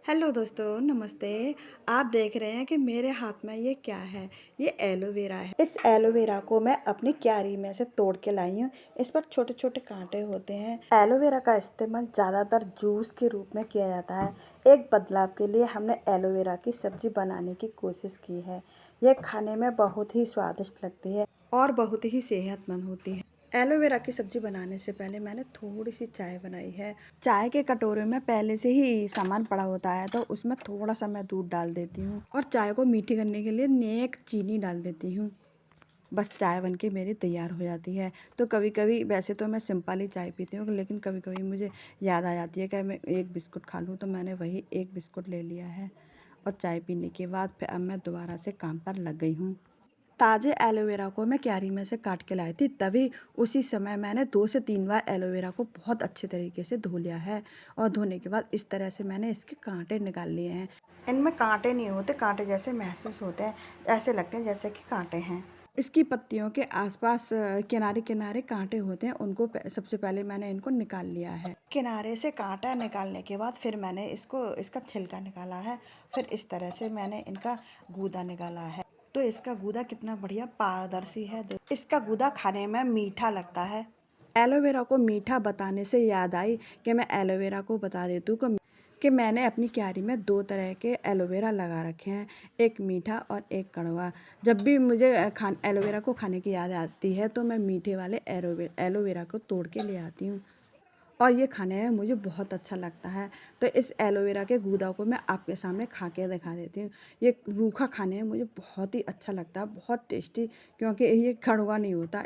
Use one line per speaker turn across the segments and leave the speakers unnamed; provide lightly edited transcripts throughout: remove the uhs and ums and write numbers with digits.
Hello दोस्तों, नमस्ते। आप देख रहे हैं कि मेरे हाथ में ये क्या है? ये एलोवेरा है। इस एलोवेरा को मैं अपनी क्यारी में से तोड़ के लाई हूँ। इस पर छोटे-छोटे कांटे होते हैं। एलोवेरा का इस्तेमाल ज़्यादातर जूस के रूप में किया जाता है। एक बदलाव के लिए हमने एलोवेरा की सब्ज़ी बनाने की कोशिश की है। ये खाने में बहुत ही स्वादिष्ट लगती है और बहुत ही सेहतमंद होती है। एलोवेरा की सब्ज़ी बनाने से पहले मैंने थोड़ी-सी चाय बनाई है। चाय के कटोरे में पहले से ही सामान पड़ा होता है, तो उसमें थोड़ा-सा मैं दूध डाल देती हूँ और चाय को मीठी करने के लिए नेक चीनी डाल देती हूँ। बस चाय बनके मेरी तैयार हो जाती है। तो कभी-कभी वैसे तो मैं सिंपल ही चाय पीती हूँ, लेकिन कभी-कभी मुझे याद आ जाती है कि मैं एक बिस्कुट खा लूँ, तो मैंने वही एक बिस्कुट ले लिया है और चाय पीने के बाद फिर अब मैं दोबारा से काम पर लग गई हूँ। ताज़े एलोवेरा को मैं क्यारी में से काट के लाई थी, तभी उसी समय मैंने 2 से 3 बार एलोवेरा को बहुत अच्छे तरीके से धो लिया है और धोने के बाद इस तरह से मैंने इसके कांटे निकाल लिए हैं। इनमें कांटे नहीं होते, कांटे जैसे महसूस होते हैं, ऐसे लगते हैं जैसे कि कांटे हैं। इसकी पत्तियों के आसपास किनारे-किनारे कांटे होते हैं, उनको सबसे पहले मैंने इनको निकाल लिया है। किनारे से कांटा निकालने के बाद फिर मैंने इसका छिलका निकाला है, फिर इस तरह से मैंने इनका गूदा निकाला है। तो इसका गूदा कितना बढ़िया पारदर्शी है। इसका गूदा खाने में मीठा लगता है। एलोवेरा को मीठा बताने से याद आई कि मैं एलोवेरा को बता देती हूँ कि मैंने अपनी क्यारी में 2 तरह के एलोवेरा लगा रखे हैं, एक मीठा और एक कड़वा। जब भी मुझे एलोवेरा को खाने की याद आती है, तो मैं मीठे वाले एलोवेरा को तोड़ के ले आती हूँ और ये खाने में मुझे बहुत अच्छा लगता है। तो इस एलोवेरा के गूदा को मैं आपके सामने खा के दिखा देती हूँ। ये रूखा खाने में मुझे बहुत ही अच्छा लगता है, बहुत टेस्टी, क्योंकि ये कड़वा नहीं होता।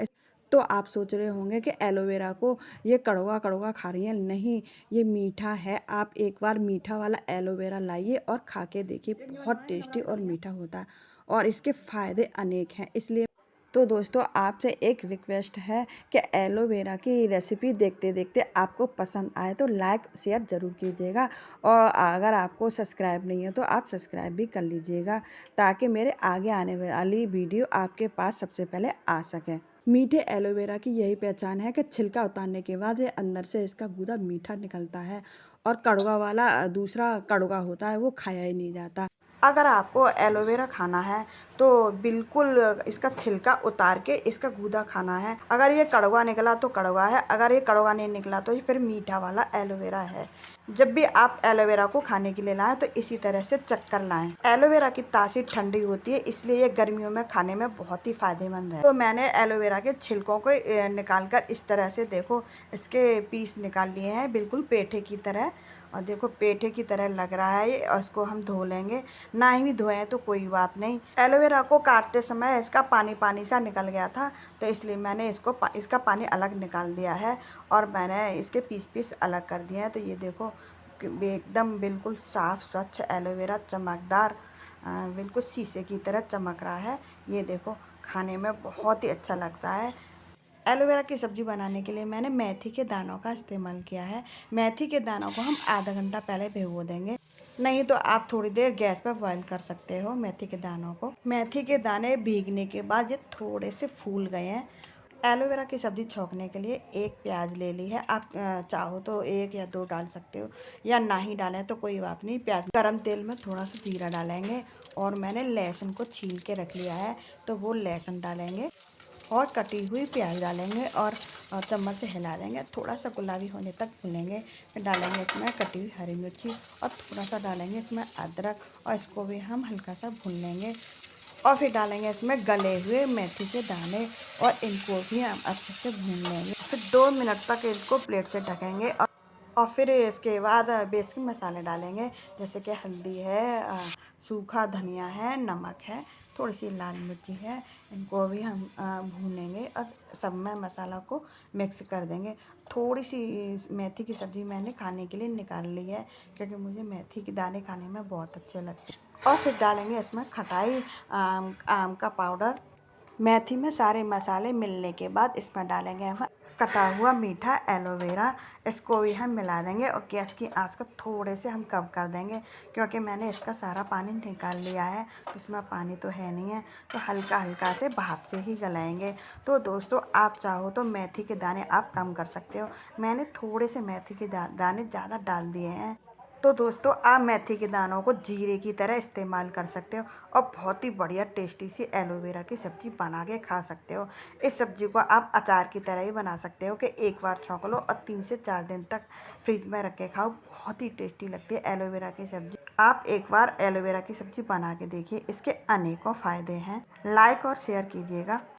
तो आप सोच रहे होंगे कि एलोवेरा को ये कड़वा-कड़वा खा रही हैं, नहीं, ये मीठा है। आप एक बार मीठा वाला एलोवेरा लाइए और खा के देखिए, बहुत टेस्टी और मीठा होता है और इसके फ़ायदे अनेक हैं। इसलिए तो दोस्तों, आपसे एक रिक्वेस्ट है कि एलोवेरा की रेसिपी देखते-देखते आपको पसंद आए तो लाइक शेयर ज़रूर कीजिएगा और अगर आपको सब्सक्राइब नहीं है तो आप सब्सक्राइब भी कर लीजिएगा, ताकि मेरे आगे आने वाली वीडियो आपके पास सबसे पहले आ सके। मीठे एलोवेरा की यही पहचान है कि छिलका उतारने के बाद ये अंदर से इसका गूदा मीठा निकलता है और कड़वा वाला दूसरा कड़वा होता है, वो खाया ही नहीं जाता। अगर आपको एलोवेरा खाना है तो बिल्कुल इसका छिलका उतार के इसका गूदा खाना है। अगर ये कड़वा निकला तो कड़वा है, अगर ये कड़वा नहीं निकला तो ये फिर मीठा वाला एलोवेरा है। जब भी आप एलोवेरा को खाने के लिए लाएँ तो इसी तरह से चख कर लाएँ। एलोवेरा की तासीर ठंडी होती है, इसलिए ये गर्मियों में खाने में बहुत ही फ़ायदेमंद है। तो मैंने एलोवेरा के छिलकों को निकाल कर इस तरह से देखो इसके पीस निकाल लिए हैं, बिल्कुल पेठे की तरह। और देखो पेठे की तरह लग रहा है ये, और इसको हम धो लेंगे। ना ही धोएं तो कोई बात नहीं। एलोवेरा को काटते समय इसका पानी सा निकल गया था, तो इसलिए मैंने इसका पानी अलग निकाल दिया है और मैंने इसके पीस अलग कर दिए हैं। तो ये देखो एकदम बिल्कुल साफ़ स्वच्छ एलोवेरा, चमकदार, बिल्कुल शीशे की तरह चमक रहा है। ये देखो खाने में बहुत ही अच्छा लगता है। एलोवेरा की सब्ज़ी बनाने के लिए मैंने मेथी के दानों का इस्तेमाल किया है। मेथी के दानों को हम आधा घंटा पहले भिगो देंगे, नहीं तो आप थोड़ी देर गैस पर बॉईल कर सकते हो मेथी के दानों को। मेथी के दाने भीगने के बाद ये थोड़े से फूल गए हैं। एलोवेरा की सब्ज़ी छौंकने के लिए एक प्याज ले ली है। आप चाहो तो 1 या 2 डाल सकते हो, या ना ही डालें तो कोई बात नहीं। प्याज गरम तेल में थोड़ा सा जीरा डालेंगे और मैंने लहसुन को छील के रख लिया है, तो वो लहसुन डालेंगे और कटी हुई प्याज डालेंगे और चम्मच से हिला देंगे। थोड़ा सा गुलाबी होने तक भूनेंगे। फिर डालेंगे इसमें कटी हुई हरी मिर्ची और थोड़ा सा डालेंगे इसमें अदरक, और इसको भी हम हल्का सा भून लेंगे। और फिर डालेंगे इसमें गले हुए मेथी के दाने और इनको भी हम अच्छे से भून लेंगे। फिर 2 मिनट तक इसको प्लेट से ढकेंगे और फिर इसके बाद बेसिक मसाले डालेंगे, जैसे कि हल्दी है, सूखा धनिया है, नमक है, थोड़ी सी लाल मिर्ची है। इनको भी हम भूनेंगे और सब में मसाला को मिक्स कर देंगे। थोड़ी सी मेथी की सब्ज़ी मैंने खाने के लिए निकाल ली है, क्योंकि मुझे मेथी के दाने खाने में बहुत अच्छे लगते हैं। और फिर डालेंगे इसमें खटाई, आम का पाउडर। मेथी में सारे मसाले मिलने के बाद इसमें डालेंगे हम कटा हुआ मीठा एलोवेरा। इसको भी हम मिला देंगे और गैस की आंच को थोड़े से हम कम कर देंगे, क्योंकि मैंने इसका सारा पानी निकाल लिया है, तो इसमें पानी तो है नहीं है, तो हल्का हल्का से भाप से ही गलाएंगे। तो दोस्तों, आप चाहो तो मेथी के दाने आप कम कर सकते हो। मैंने थोड़े से मेथी के दाने ज़्यादा डाल दिए हैं। तो दोस्तों आप मेथी के दानों को जीरे की तरह इस्तेमाल कर सकते हो और बहुत ही बढ़िया टेस्टी सी एलोवेरा की सब्ज़ी बना के खा सकते हो। इस सब्ज़ी को आप अचार की तरह ही बना सकते हो कि एक बार छौंक लो और 3 से 4 दिन तक फ्रिज में रख के खाओ। बहुत ही टेस्टी लगती है एलोवेरा की सब्ज़ी। आप एक बार एलोवेरा की सब्ज़ी बना के देखिए, इसके अनेकों फ़ायदे हैं। लाइक और शेयर कीजिएगा।